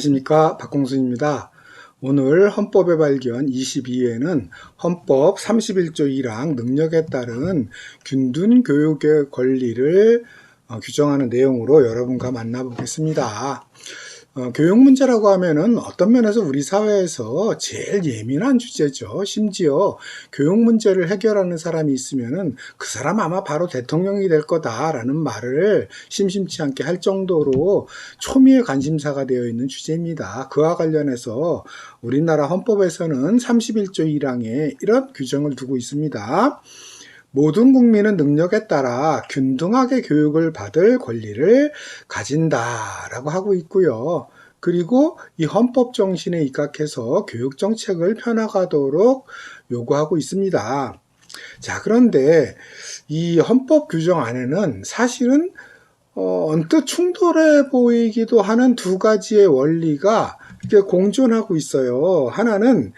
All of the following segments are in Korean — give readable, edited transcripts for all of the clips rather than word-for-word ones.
안녕하십니까, 박공순입니다. 오늘 헌법의 발견 22회는 헌법 31조 1항 능력에 따른 균등 교육의 권리를 규정하는 내용으로 여러분과 만나보겠습니다. 교육 문제라고 하면은 어떤 면에서 우리 사회에서 제일 예민한 주제죠. 심지어 교육 문제를 해결하는 사람이 있으면은 그 사람 아마 바로 대통령이 될 거다라는 말을 심심치 않게 할 정도로 초미의 관심사가 되어 있는 주제입니다. 그와 관련해서 우리나라 헌법에서는 31조 1항에 이런 규정을 두고 있습니다. 모든 국민은 능력에 따라 균등하게 교육을 받을 권리를 가진다라고 하고 있고요. 그리고 이 헌법 정신에 입각해서 교육 정책을 펴나가도록 요구하고 있습니다. 자, 그런데 이 헌법 규정 안에는 사실은 언뜻 충돌해 보이기도 하는 두 가지의 원리가 이렇게 공존하고 있어요. 하나는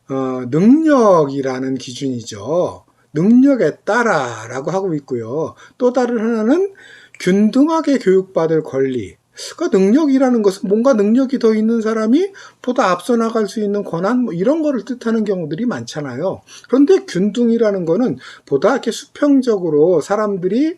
능력이라는 기준이죠. 능력에 따라 라고 하고 있고요. 또 다른 하나는 균등하게 교육받을 권리. 그러니까 능력이라는 것은 뭔가 능력이 더 있는 사람이 보다 앞서 나갈 수 있는 권한, 이런 거를 뜻하는 경우들이 많잖아요. 그런데 균등이라는 거는 보다 이렇게 수평적으로 사람들이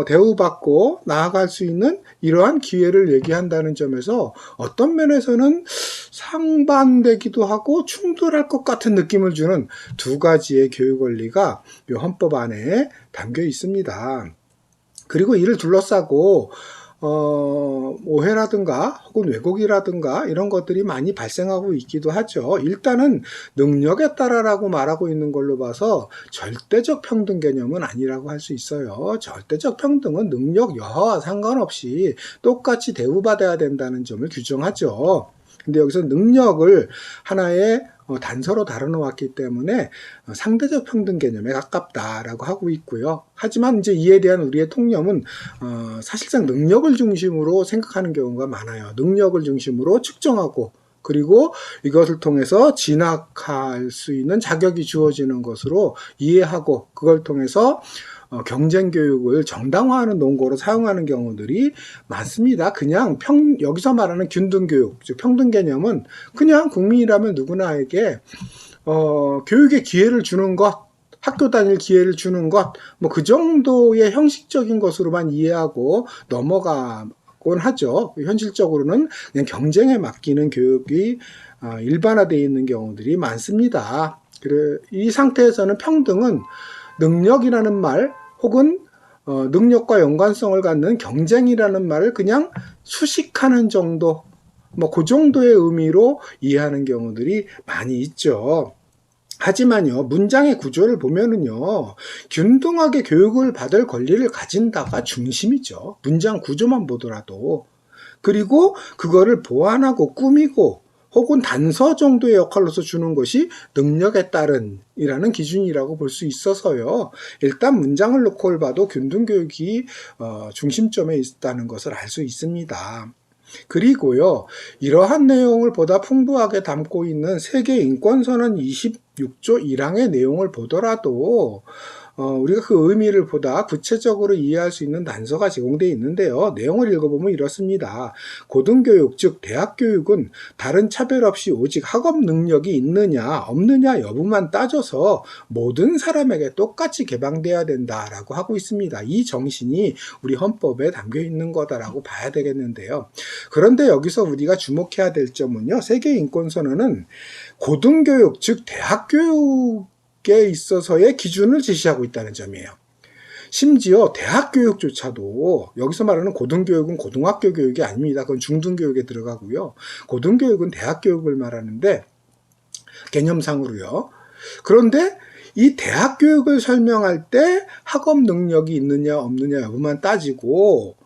대우받고 나아갈 수 있는 이러한 기회를 얘기한다는 점에서 어떤 면에서는 상반되기도 하고 충돌할 것 같은 느낌을 주는 두 가지의 교육 원리가 이 헌법 안에 담겨 있습니다. 그리고 이를 둘러싸고 오해라든가 혹은 왜곡이라든가 이런 것들이 많이 발생하고 있기도 하죠. 일단은 능력에 따라라고 말하고 있는 걸로 봐서 절대적 평등 개념은 아니라고 할 수 있어요. 절대적 평등은 능력 여하와 상관없이 똑같이 대우받아야 된다는 점을 규정하죠. 근데 여기서 능력을 하나의 단서로 다뤄놓았기 때문에 상대적 평등 개념에 가깝다라고 하고 있고요. 하지만 이제 이에 대한 우리의 통념은 사실상 능력을 중심으로 생각하는 경우가 많아요. 능력을 중심으로 측정하고 그리고 이것을 통해서 진학할 수 있는 자격이 주어지는 것으로 이해하고 그걸 통해서 경쟁 교육을 정당화하는 논거로 사용하는 경우들이 많습니다. 그냥 여기서 말하는 균등 교육, 즉 평등 개념은 그냥 국민이라면 누구나에게 교육의 기회를 주는 것, 학교 다닐 기회를 주는 것, 뭐 그 정도의 형식적인 것으로만 이해하고 넘어가곤 하죠. 현실적으로는 그냥 경쟁에 맡기는 교육이 일반화되어 있는 경우들이 많습니다. 이 상태에서는 평등은 능력이라는 말 혹은 능력과 연관성을 갖는 경쟁이라는 말을 그냥 수식하는 정도, 뭐 그 정도의 의미로 이해하는 경우들이 많이 있죠. 하지만요, 문장의 구조를 보면은요, 균등하게 교육을 받을 권리를 가진다가 중심이죠. 문장 구조만 보더라도. 그리고 그거를 보완하고 꾸미고 혹은 단서 정도의 역할로서 주는 것이 능력에 따른 이라는 기준이라고 볼 수 있어서요. 일단 문장을 놓고 봐도 균등교육이 중심점에 있다는 것을 알 수 있습니다. 그리고요, 이러한 내용을 보다 풍부하게 담고 있는 세계인권선언 26조 1항의 내용을 보더라도 우리가 그 의미를 보다 구체적으로 이해할 수 있는 단서가 제공되어 있는데요. 내용을 읽어보면 이렇습니다. 고등교육, 즉 대학교육은 다른 차별 없이 오직 학업 능력이 있느냐 없느냐 여부만 따져서 모든 사람에게 똑같이 개방되어야 된다라고 하고 있습니다. 이 정신이 우리 헌법에 담겨 있는 거다라고 봐야 되겠는데요. 그런데 여기서 우리가 주목해야 될 점은요. 세계인권선언은 고등교육, 즉 대학교육 에 있어서의 기준을 제시하고 있다는 점이에요. 심지어 대학교육조차도 여기서 말하는 고등교육은 고등학교 교육이 아닙니다. 그건 중등교육에 들어가고요. 고등교육은 대학교육을 말하는데 개념상으로요. 그런데 이 대학교육을 설명할 때 학업 능력이 있느냐 없느냐 여부만 따지고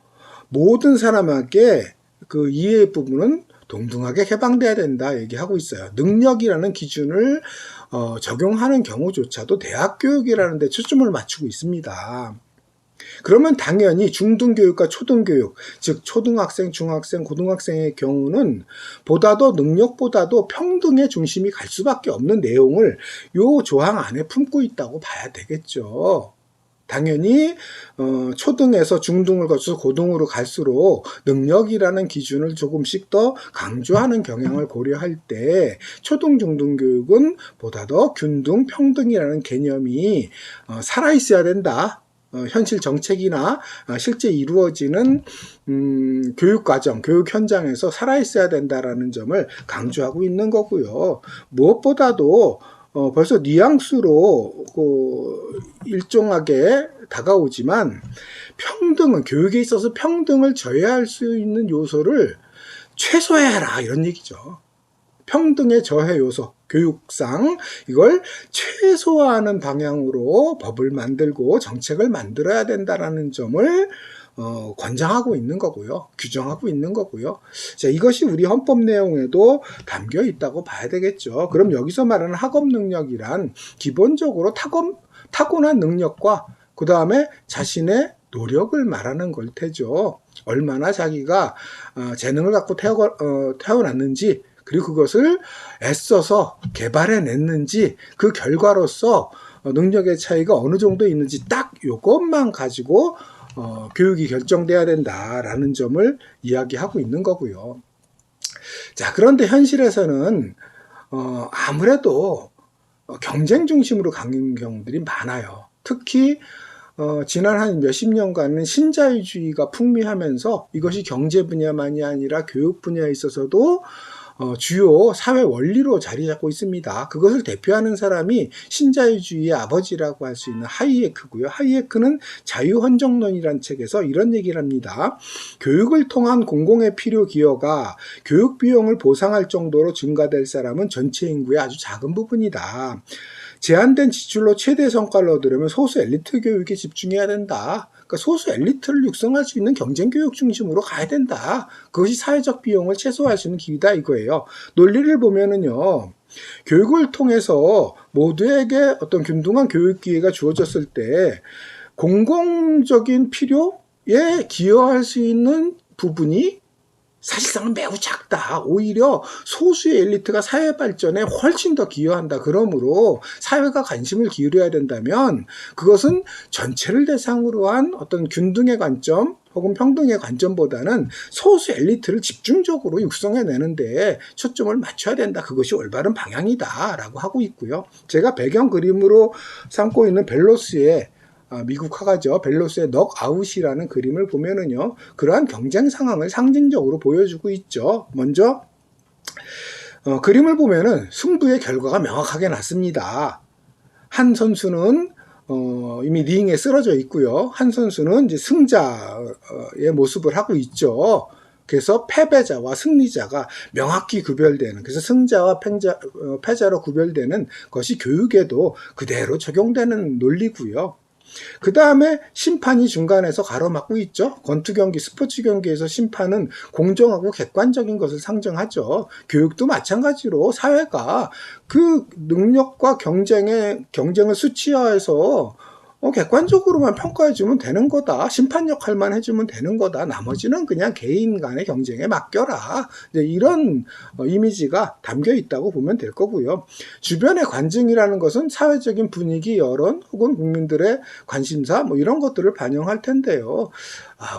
모든 사람에게 그 이해 부분은 동등하게 개방돼야 된다 얘기하고 있어요. 능력이라는 기준을 적용하는 경우조차도 대학교육이라는 데 초점을 맞추고 있습니다. 그러면 당연히 중등교육과 초등교육, 즉 초등학생, 중학생, 고등학생의 경우는 보다도 능력보다도 평등의 중심이 갈 수밖에 없는 내용을 이 조항 안에 품고 있다고 봐야 되겠죠. 당연히 초등에서 중등을 거쳐서 고등으로 갈수록 능력이라는 기준을 조금씩 더 강조하는 경향을 고려할 때 초등 중등 교육은 보다 더 균등 평등이라는 개념이 살아있어야 된다. 현실 정책이나 실제 이루어지는 교육과정, 교육 현장에서 살아있어야 된다라는 점을 강조하고 있는 거고요. 무엇보다도 벌써 뉘앙스로 일정하게 다가오지만 평등은, 교육에 있어서 평등을 저해할 수 있는 요소를 최소화해라, 이런 얘기죠. 평등의 저해 요소, 교육상 이걸 최소화하는 방향으로 법을 만들고 정책을 만들어야 된다라는 점을 권장하고 있는 거고요. 규정하고 있는 거고요. 자, 이것이 우리 헌법 내용에도 담겨 있다고 봐야 되겠죠. 그럼 여기서 말하는 학업 능력이란 기본적으로 타고난 능력과 그 다음에 자신의 노력을 말하는 걸 테죠. 얼마나 자기가 재능을 갖고 태어났는지, 그리고 그것을 애써서 개발해냈는지, 그 결과로서 능력의 차이가 어느 정도 있는지 딱 이것만 가지고 교육이 결정돼야 된다라는 점을 이야기하고 있는 거고요. 자, 그런데 현실에서는 아무래도 경쟁 중심으로 가는 경우들이 많아요. 특히 지난 한 몇십 년간은 신자유주의가 풍미하면서 이것이 경제 분야만이 아니라 교육 분야에 있어서도 주요 사회 원리로 자리 잡고 있습니다. 그것을 대표하는 사람이 신자유주의의 아버지라고 할 수 있는 하이에크고요. 하이에크는 자유헌정론이라는 책에서 이런 얘기를 합니다. 교육을 통한 공공의 필요 기여가 교육 비용을 보상할 정도로 증가될 사람은 전체 인구의 아주 작은 부분이다. 제한된 지출로 최대 성과를 얻으려면 소수 엘리트 교육에 집중해야 된다. 그러니까 소수 엘리트를 육성할 수 있는 경쟁 교육 중심으로 가야 된다. 그것이 사회적 비용을 최소화할 수 있는 길이다, 이거예요. 논리를 보면은요, 교육을 통해서 모두에게 어떤 균등한 교육 기회가 주어졌을 때 공공적인 필요에 기여할 수 있는 부분이 사실상은 매우 작다. 오히려 소수의 엘리트가 사회 발전에 훨씬 더 기여한다. 그러므로 사회가 관심을 기울여야 된다면 그것은 전체를 대상으로 한 어떤 균등의 관점 혹은 평등의 관점보다는 소수 엘리트를 집중적으로 육성해내는데 초점을 맞춰야 된다. 그것이 올바른 방향이다 라고 하고 있고요. 제가 배경 그림으로 삼고 있는 벨로스의 미국 화가죠. 벨로스의 넉아웃이라는 그림을 보면은요, 그러한 경쟁 상황을 상징적으로 보여주고 있죠. 먼저 그림을 보면은 승부의 결과가 명확하게 났습니다. 한 선수는 이미 링에 쓰러져 있고요. 한 선수는 이제 승자의 모습을 하고 있죠. 그래서 패배자와 승리자가 명확히 구별되는, 그래서 승자와 패자로 구별되는 것이 교육에도 그대로 적용되는 논리고요. 그 다음에 심판이 중간에서 가로막고 있죠. 권투 경기, 스포츠 경기에서 심판은 공정하고 객관적인 것을 상정하죠. 교육도 마찬가지로 사회가 그 능력과 경쟁을 수치화해서 객관적으로만 평가해주면 되는 거다. 심판 역할만 해주면 되는 거다. 나머지는 그냥 개인 간의 경쟁에 맡겨라. 이런 이미지가 담겨 있다고 보면 될 거고요. 주변의 관증이라는 것은 사회적인 분위기, 여론 혹은 국민들의 관심사 이런 것들을 반영할 텐데요.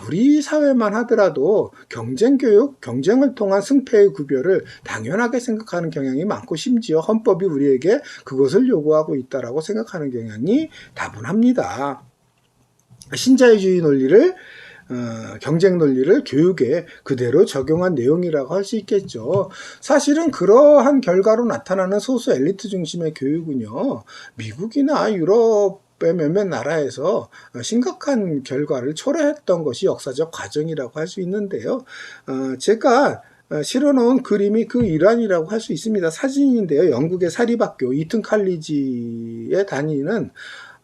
우리 사회만 하더라도 경쟁교육, 경쟁을 통한 승패의 구별을 당연하게 생각하는 경향이 많고 심지어 헌법이 우리에게 그것을 요구하고 있다라고 생각하는 경향이 다분합니다. 신자유주의 논리를 경쟁 논리를 교육에 그대로 적용한 내용이라고 할 수 있겠죠. 사실은 그러한 결과로 나타나는 소수 엘리트 중심의 교육은요, 미국이나 유럽 몇몇 나라에서 심각한 결과를 초래했던 것이 역사적 과정이라고 할 수 있는데요. 제가 실어놓은 그림이 그 일환이라고 할 수 있습니다. 사진인데요. 영국의 사립학교 이튼 칼리지에 다니는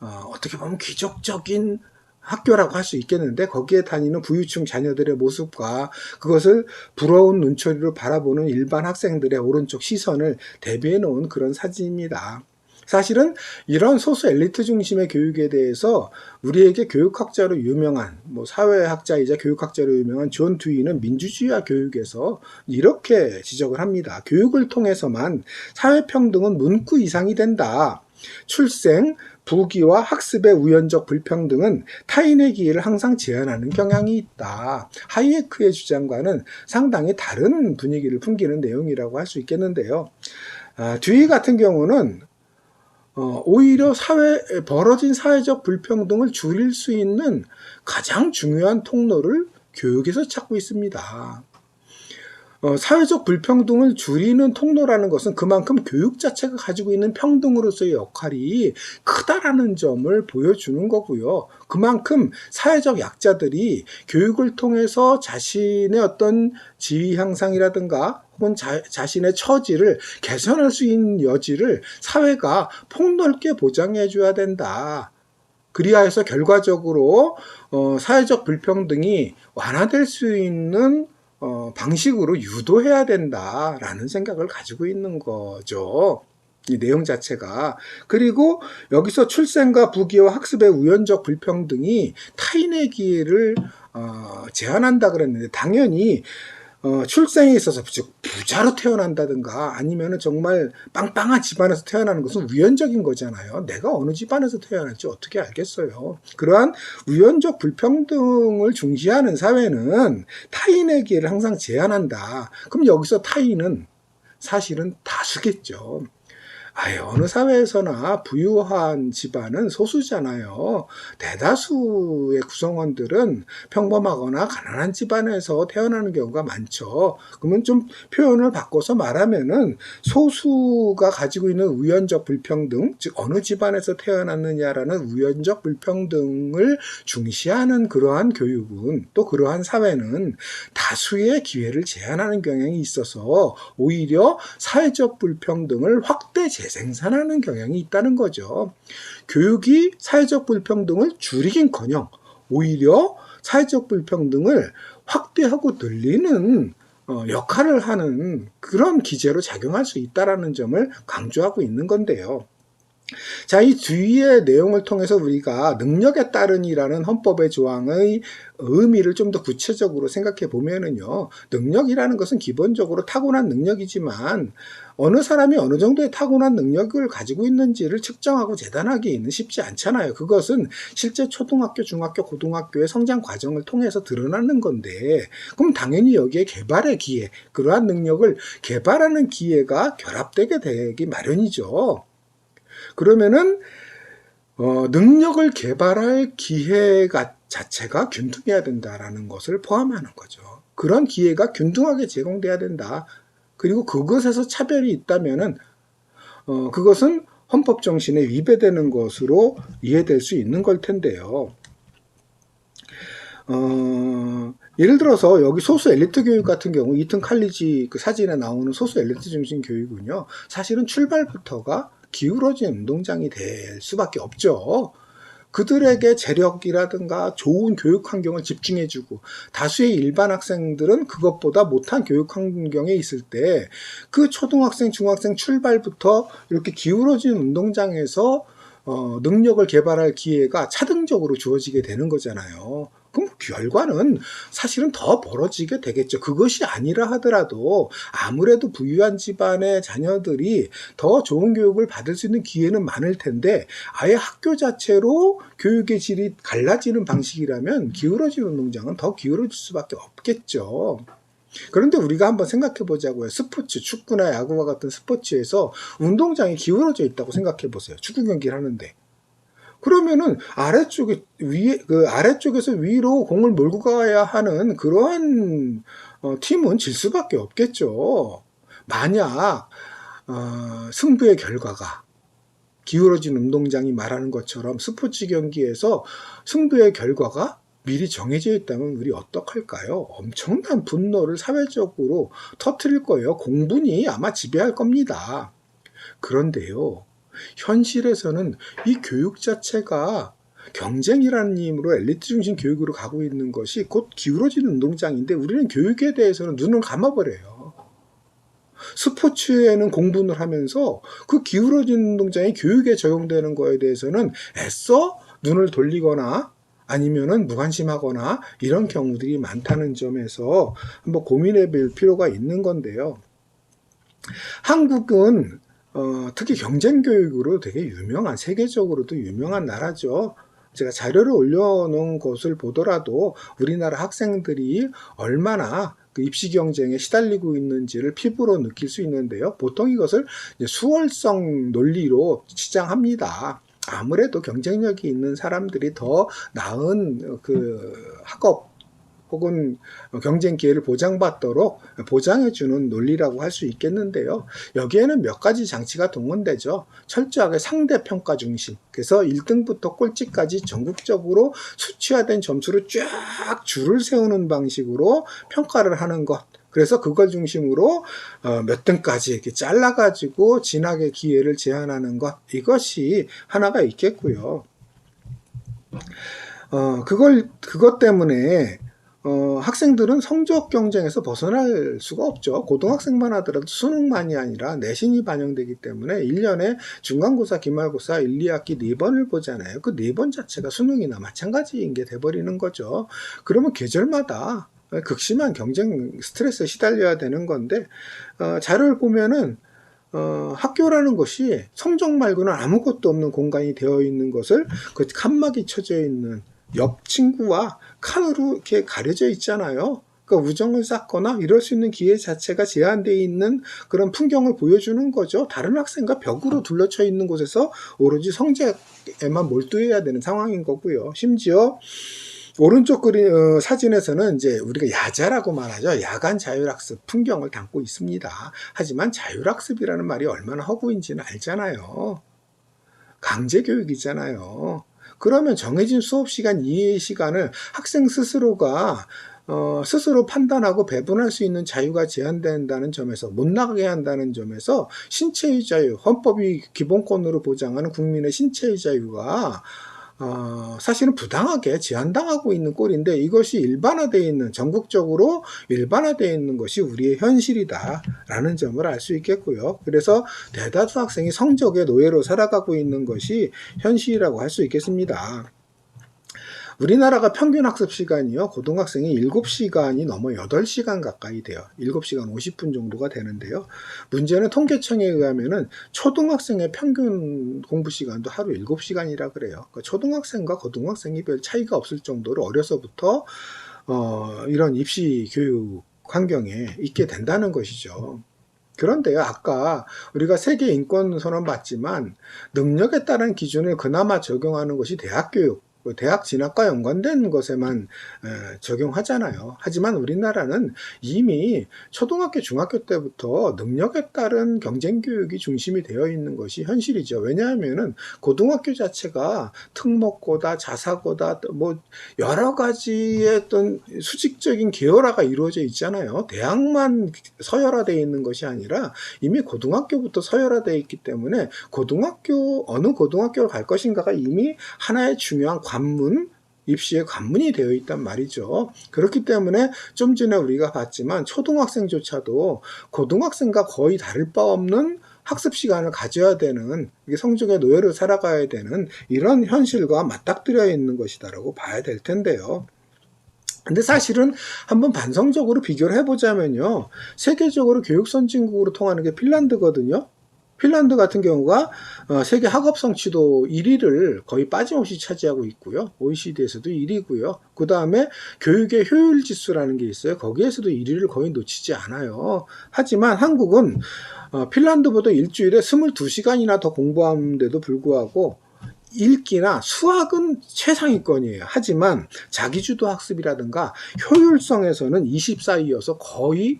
어떻게 보면 기적적인 학교라고 할 수 있겠는데, 거기에 다니는 부유층 자녀들의 모습과 그것을 부러운 눈초리로 바라보는 일반 학생들의 오른쪽 시선을 대비해 놓은 그런 사진입니다. 사실은 이런 소수 엘리트 중심의 교육에 대해서 우리에게 교육학자로 유명한, 사회학자이자 교육학자로 유명한 존 듀이는 민주주의와 교육에서 이렇게 지적을 합니다. 교육을 통해서만 사회평등은 문구 이상이 된다. 출생, 부귀와 학습의 우연적 불평등은 타인의 기회를 항상 제한하는 경향이 있다. 하이에크의 주장과는 상당히 다른 분위기를 풍기는 내용이라고 할 수 있겠는데요. 듀이 같은 경우는 오히려 벌어진 사회적 불평등을 줄일 수 있는 가장 중요한 통로를 교육에서 찾고 있습니다. 사회적 불평등을 줄이는 통로라는 것은 그만큼 교육 자체가 가지고 있는 평등으로서의 역할이 크다라는 점을 보여주는 거고요. 그만큼 사회적 약자들이 교육을 통해서 자신의 어떤 지위 향상이라든가 혹은 자신의 처지를 개선할 수 있는 여지를 사회가 폭넓게 보장해 줘야 된다. 그리하여서 결과적으로 사회적 불평등이 완화될 수 있는 방식으로 유도해야 된다라는 생각을 가지고 있는 거죠. 이 내용 자체가. 그리고 여기서 출생과 부귀와 학습의 우연적 불평등이 타인의 기회를 제한한다 그랬는데, 당연히 출생에 있어서 부자로 태어난다든가 아니면은 정말 빵빵한 집안에서 태어나는 것은 우연적인 거잖아요. 내가 어느 집안에서 태어날지 어떻게 알겠어요. 그러한 우연적 불평등을 중시하는 사회는 타인의 기회를 항상 제한한다. 그럼 여기서 타인은 사실은 다수겠죠. 어느 사회에서나 부유한 집안은 소수잖아요. 대다수의 구성원들은 평범하거나 가난한 집안에서 태어나는 경우가 많죠. 그러면 좀 표현을 바꿔서 말하면은 소수가 가지고 있는 우연적 불평등, 즉 어느 집안에서 태어났느냐라는 우연적 불평등을 중시하는 그러한 교육은, 또 그러한 사회는 다수의 기회를 제한하는 경향이 있어서 오히려 사회적 불평등을 확대 재생산하는 경향이 있다는 거죠. 교육이 사회적 불평등을 줄이긴커녕 오히려 사회적 불평등을 확대하고 늘리는 역할을 하는 그런 기제로 작용할 수 있다는 점을 강조하고 있는 건데요. 자, 이 뒤의 내용을 통해서 우리가 능력에 따른이라는 헌법의 조항의 의미를 좀 더 구체적으로 생각해 보면은요, 능력이라는 것은 기본적으로 타고난 능력이지만 어느 사람이 어느 정도의 타고난 능력을 가지고 있는지를 측정하고 재단하기는 쉽지 않잖아요. 그것은 실제 초등학교, 중학교, 고등학교의 성장 과정을 통해서 드러나는 건데, 그럼 당연히 여기에 개발의 기회, 그러한 능력을 개발하는 기회가 결합되게 되기 마련이죠. 그러면은 능력을 개발할 기회가 자체가 균등해야 된다라는 것을 포함하는 거죠. 그런 기회가 균등하게 제공돼야 된다. 그리고 그것에서 차별이 있다면은 그것은 헌법 정신에 위배되는 것으로 이해될 수 있는 걸 텐데요. 예를 들어서 여기 소수 엘리트 교육 같은 경우 이튼 칼리지 그 사진에 나오는 소수 엘리트 중심 교육은요, 사실은 출발부터가 기울어진 운동장이 될 수밖에 없죠. 그들에게 재력이라든가 좋은 교육 환경을 집중해주고, 다수의 일반 학생들은 그것보다 못한 교육 환경에 있을 때 그 초등학생, 중학생 출발부터 이렇게 기울어진 운동장에서 능력을 개발할 기회가 차등적으로 주어지게 되는 거잖아요. 그럼 결과는 사실은 더 벌어지게 되겠죠. 그것이 아니라 하더라도 아무래도 부유한 집안의 자녀들이 더 좋은 교육을 받을 수 있는 기회는 많을 텐데, 아예 학교 자체로 교육의 질이 갈라지는 방식이라면 기울어진 운동장은 더 기울어질 수밖에 없겠죠. 그런데 우리가 한번 생각해 보자고요. 스포츠, 축구나 야구와 같은 스포츠에서 운동장이 기울어져 있다고 생각해 보세요. 축구 경기를 하는데. 그러면은 아래쪽에서 위로 공을 몰고 가야 하는 그러한 팀은 질 수밖에 없겠죠. 만약 승부의 결과가 기울어진 운동장이 말하는 것처럼 스포츠 경기에서 승부의 결과가 미리 정해져 있다면 우리 어떡할까요? 엄청난 분노를 사회적으로 터뜨릴 거예요. 공분이 아마 지배할 겁니다. 그런데요, 현실에서는 이 교육 자체가 경쟁이라는 힘으로 엘리트 중심 교육으로 가고 있는 것이 곧 기울어지는 운동장인데, 우리는 교육에 대해서는 눈을 감아버려요. 스포츠에는 공분을 하면서 그 기울어진 운동장이 교육에 적용되는 거에 대해서는 애써 눈을 돌리거나 아니면은 무관심하거나 이런 경우들이 많다는 점에서 한번 고민해 볼 필요가 있는 건데요. 한국은 특히 경쟁교육으로 되게 유명한, 세계적으로도 유명한 나라죠. 제가 자료를 올려놓은 것을 보더라도 우리나라 학생들이 얼마나 그 입시 경쟁에 시달리고 있는지를 피부로 느낄 수 있는데요. 보통 이것을 수월성 논리로 치장합니다. 아무래도 경쟁력이 있는 사람들이 더 나은 그 학업 혹은 경쟁 기회를 보장받도록 보장해주는 논리라고 할 수 있겠는데요. 여기에는 몇 가지 장치가 동원되죠. 철저하게 상대평가 중심. 그래서 1등부터 꼴찌까지 전국적으로 수치화된 점수를 쫙 줄을 세우는 방식으로 평가를 하는 것. 그래서 그걸 중심으로 몇 등까지 이렇게 잘라가지고 진학의 기회를 제한하는 것. 이것이 하나가 있겠고요. 그것 때문에 학생들은 성적 경쟁에서 벗어날 수가 없죠. 고등학생만 하더라도 수능만이 아니라 내신이 반영되기 때문에 1년에 중간고사, 기말고사 1, 2학기 4번을 보잖아요. 그 4번 자체가 수능이나 마찬가지인 게 돼버리는 거죠. 그러면 계절마다 극심한 경쟁 스트레스에 시달려야 되는 건데, 자료를 보면은 학교라는 것이 성적 말고는 아무것도 없는 공간이 되어 있는 것을 그 칸막이 쳐져 있는 옆 친구와 칸으로 이렇게 가려져 있잖아요. 그러니까 우정을 쌓거나 이럴 수 있는 기회 자체가 제한되어 있는 그런 풍경을 보여주는 거죠. 다른 학생과 벽으로 둘러쳐 있는 곳에서 오로지 성적에만 몰두해야 되는 상황인 거고요. 심지어 오른쪽 사진에서는 이제 우리가 야자라고 말하죠. 야간 자율학습 풍경을 담고 있습니다. 하지만 자율학습이라는 말이 얼마나 허구인지는 알잖아요. 강제교육이잖아요. 그러면 정해진 수업 시간 이외의 시간을 학생 스스로가 스스로 판단하고 배분할 수 있는 자유가 제한된다는 점에서, 못 나가게 한다는 점에서 신체의 자유, 헌법이 기본권으로 보장하는 국민의 신체의 자유가 사실은 부당하게 제한당하고 있는 꼴인데, 이것이 일반화되어 있는, 전국적으로 일반화되어 있는 것이 우리의 현실이다라는 점을 알 수 있겠고요. 그래서 대다수 학생이 성적의 노예로 살아가고 있는 것이 현실이라고 할 수 있겠습니다. 우리나라가 평균 학습 시간이요, 고등학생이 7시간이 넘어 8시간 가까이 돼요. 7시간 50분 정도가 되는데요. 문제는 통계청에 의하면은 초등학생의 평균 공부 시간도 하루 7시간이라 그래요. 그러니까 초등학생과 고등학생이 별 차이가 없을 정도로 어려서부터 이런 입시 교육 환경에 있게 된다는 것이죠. 그런데요, 아까 우리가 세계 인권 선언 봤지만 능력에 따른 기준을 그나마 적용하는 것이 대학교육, 대학 진학과 연관된 것에만 적용하잖아요. 하지만 우리나라는 이미 초등학교, 중학교 때부터 능력에 따른 경쟁교육이 중심이 되어 있는 것이 현실이죠. 왜냐하면은 고등학교 자체가 특목고다, 자사고다, 뭐 여러 가지의 어떤 수직적인 계열화가 이루어져 있잖아요. 대학만 서열화되어 있는 것이 아니라 이미 고등학교부터 서열화되어 있기 때문에 어느 고등학교를 갈 것인가가 이미 하나의 중요한 관문, 입시의 관문이 되어 있단 말이죠. 그렇기 때문에 좀 전에 우리가 봤지만 초등학생조차도 고등학생과 거의 다를 바 없는 학습 시간을 가져야 되는, 성적의 노예로 살아가야 되는 이런 현실과 맞닥뜨려 있는 것이다라고 봐야 될 텐데요. 근데 사실은 한번 반성적으로 비교를 해보자면요, 세계적으로 교육 선진국으로 통하는 게 핀란드거든요. 핀란드 같은 경우가 세계 학업 성취도 1위를 거의 빠짐없이 차지하고 있고요. OECD에서도 1위고요. 그 다음에 교육의 효율 지수라는 게 있어요. 거기에서도 1위를 거의 놓치지 않아요. 하지만 한국은 핀란드보다 일주일에 22시간이나 더 공부하는데도 불구하고 읽기나 수학은 최상위권이에요. 하지만 자기주도 학습이라든가 효율성에서는 24위여서 거의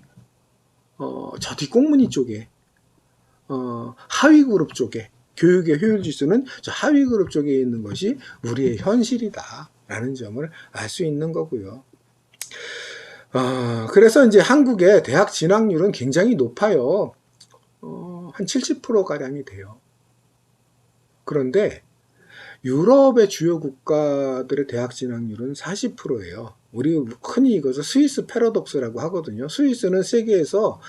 저 뒷공무니 쪽에, 하위 그룹 쪽에, 교육의 효율 지수는 저 하위 그룹 쪽에 있는 것이 우리의 현실이다라는 점을 알 수 있는 거고요. 그래서 이제 한국의 대학 진학률은 굉장히 높아요. 한 70%가량이 돼요. 그런데 유럽의 주요 국가들의 대학 진학률은 40%예요. 우리 흔히 이것을 스위스 패러독스라고 하거든요. 스위스는 세계에서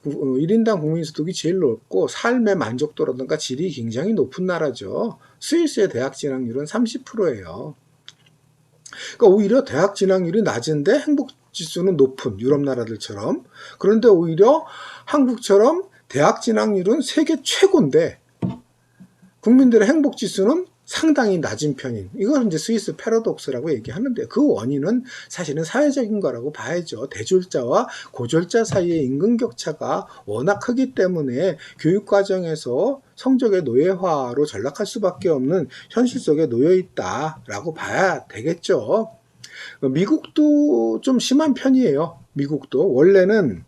1인당 국민소득이 제일 높고 삶의 만족도라든가 질이 굉장히 높은 나라죠. 스위스의 대학 진학률은 30%예요. 그러니까 오히려 대학 진학률이 낮은데 행복 지수는 높은 유럽 나라들처럼, 그런데 오히려 한국처럼 대학 진학률은 세계 최고인데 국민들의 행복 지수는 상당히 낮은 편인, 이걸 이제 스위스 패러독스라고 얘기하는데, 그 원인은 사실은 사회적인 거라고 봐야죠. 대졸자와 고졸자 사이의 임금 격차가 워낙 크기 때문에 교육 과정에서 성적의 노예화로 전락할 수밖에 없는 현실 속에 놓여 있다라고 봐야 되겠죠. 미국도 좀 심한 편이에요. 미국도 원래는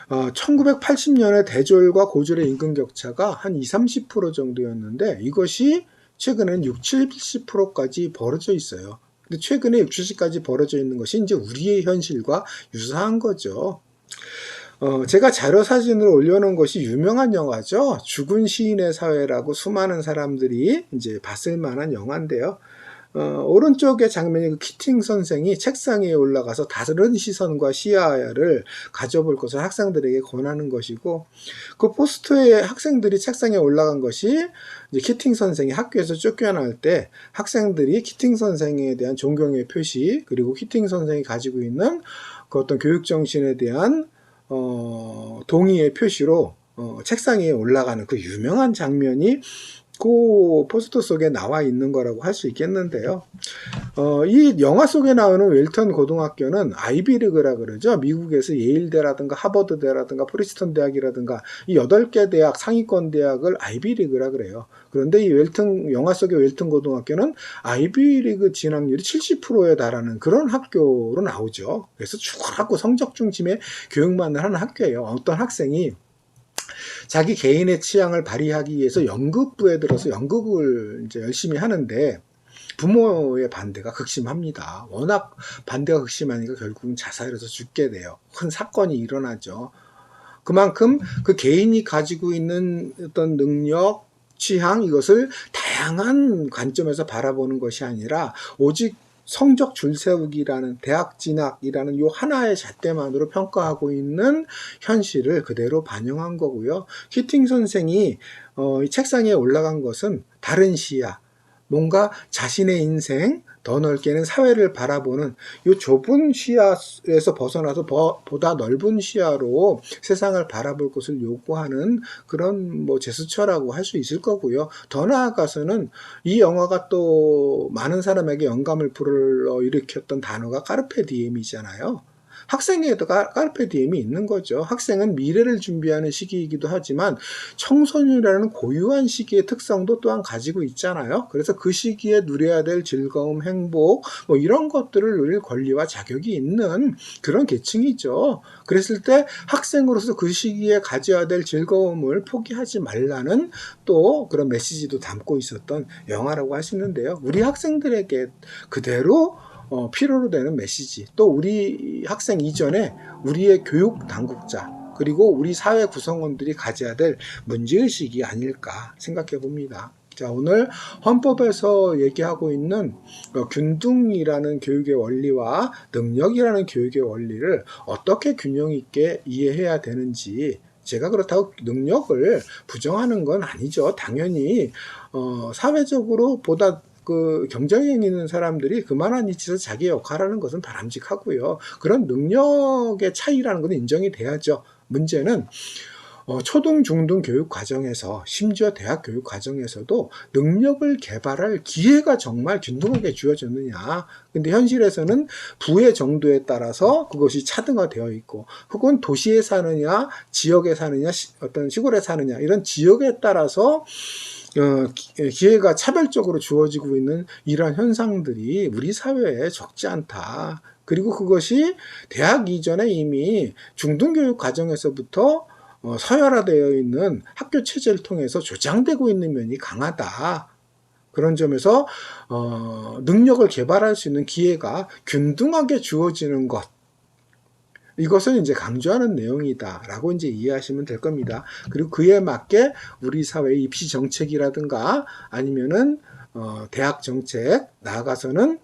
1980년에 대졸과 고졸의 임금 격차가 한 20, 30% 정도였는데 이것이 최근엔 60, 70%까지 벌어져 있어요. 근데 최근에 60, 70까지 벌어져 있는 것이 이제 우리의 현실과 유사한 거죠. 제가 자료 사진을 올려놓은 것이 유명한 영화죠. 죽은 시인의 사회라고 수많은 사람들이 이제 봤을 만한 영화인데요. 오른쪽의 장면이 그 키팅 선생이 책상 위에 올라가서 다른 시선과 시야를 가져볼 것을 학생들에게 권하는 것이고, 그 포스터에 학생들이 책상에 올라간 것이 이제 키팅 선생이 학교에서 쫓겨날 때 학생들이 키팅 선생에 대한 존경의 표시, 그리고 키팅 선생이 가지고 있는 그 어떤 교육 정신에 대한 동의의 표시로 책상 위에 올라가는 그 유명한 장면이 그 포스터 속에 나와 있는 거라고 할 수 있겠는데요. 이 영화 속에 나오는 웰턴 고등학교는 아이비리그라 그러죠. 미국에서 예일대라든가 하버드대라든가 프리스턴 대학이라든가 이 8개 대학, 상위권 대학을 아이비리그라 그래요. 그런데 이 영화 속의 웰턴 고등학교는 아이비리그 진학률이 70%에 달하는 그런 학교로 나오죠. 그래서 축하고 성적 중심의 교육만을 하는 학교예요. 어떤 학생이 자기 개인의 취향을 발휘하기 위해서 연극부에 들어서 연극을 이제 열심히 하는데 부모의 반대가 극심합니다. 워낙 반대가 극심하니까 결국은 자살해서 죽게 돼요. 큰 사건이 일어나죠. 그만큼 그 개인이 가지고 있는 어떤 능력, 취향, 이것을 다양한 관점에서 바라보는 것이 아니라 오직 성적 줄세우기라는, 대학 진학이라는 요 하나의 잣대만으로 평가하고 있는 현실을 그대로 반영한 거고요. 키팅 선생이 이 책상에 올라간 것은 다른 시야, 뭔가 자신의 인생, 더 넓게는 사회를 바라보는 이 좁은 시야에서 벗어나서 보다 넓은 시야로 세상을 바라볼 것을 요구하는 그런 제스처라고 할 수 있을 거고요. 더 나아가서는 이 영화가 또 많은 사람에게 영감을 불러일으켰던 단어가 까르페 디엠이잖아요. 학생에도 까르페 디엠이 있는 거죠. 학생은 미래를 준비하는 시기이기도 하지만 청소년이라는 고유한 시기의 특성도 또한 가지고 있잖아요. 그래서 그 시기에 누려야 될 즐거움, 행복, 이런 것들을 누릴 권리와 자격이 있는 그런 계층이죠. 그랬을 때 학생으로서 그 시기에 가져야 될 즐거움을 포기하지 말라는 또 그런 메시지도 담고 있었던 영화라고 할 수 있는데요. 우리 학생들에게 그대로 필요로 되는 메시지, 또 우리 학생 이전에 우리의 교육 당국자 그리고 우리 사회 구성원들이 가져야 될 문제의식이 아닐까 생각해 봅니다. 자, 오늘 헌법에서 얘기하고 있는 균등이라는 교육의 원리와 능력이라는 교육의 원리를 어떻게 균형 있게 이해해야 되는지, 제가 그렇다고 능력을 부정하는 건 아니죠. 당연히 사회적으로 보다 그 경쟁력 있는 사람들이 그만한 위치에서 자기 역할을 하는 것은 바람직하고요. 그런 능력의 차이라는 것은 인정이 돼야죠. 문제는 초등, 중등 교육 과정에서, 심지어 대학 교육 과정에서도 능력을 개발할 기회가 정말 균등하게 주어졌느냐. 근데 현실에서는 부의 정도에 따라서 그것이 차등화되어 있고, 혹은 도시에 사느냐, 지역에 사느냐, 어떤 시골에 사느냐, 이런 지역에 따라서 기회가 차별적으로 주어지고 있는 이런 현상들이 우리 사회에 적지 않다. 그리고 그것이 대학 이전에 이미 중등교육 과정에서부터 서열화되어 있는 학교 체제를 통해서 조장되고 있는 면이 강하다. 그런 점에서 능력을 개발할 수 있는 기회가 균등하게 주어지는 것, 이것을 이제 강조하는 내용이다라고 이제 이해하시면 될 겁니다. 그리고 그에 맞게 우리 사회의 입시 정책이라든가 아니면은 대학 정책, 나아가서는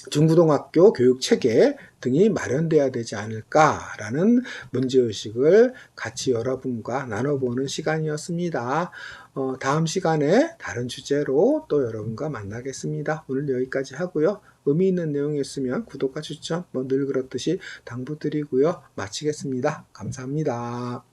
중고등학교 교육 체계 등이 마련돼야 되지 않을까라는 문제의식을 같이 여러분과 나눠보는 시간이었습니다. 다음 시간에 다른 주제로 또 여러분과 만나겠습니다. 오늘 여기까지 하고요. 의미 있는 내용이었으면 구독과 추천 늘 그렇듯이 당부드리고요. 마치겠습니다. 감사합니다.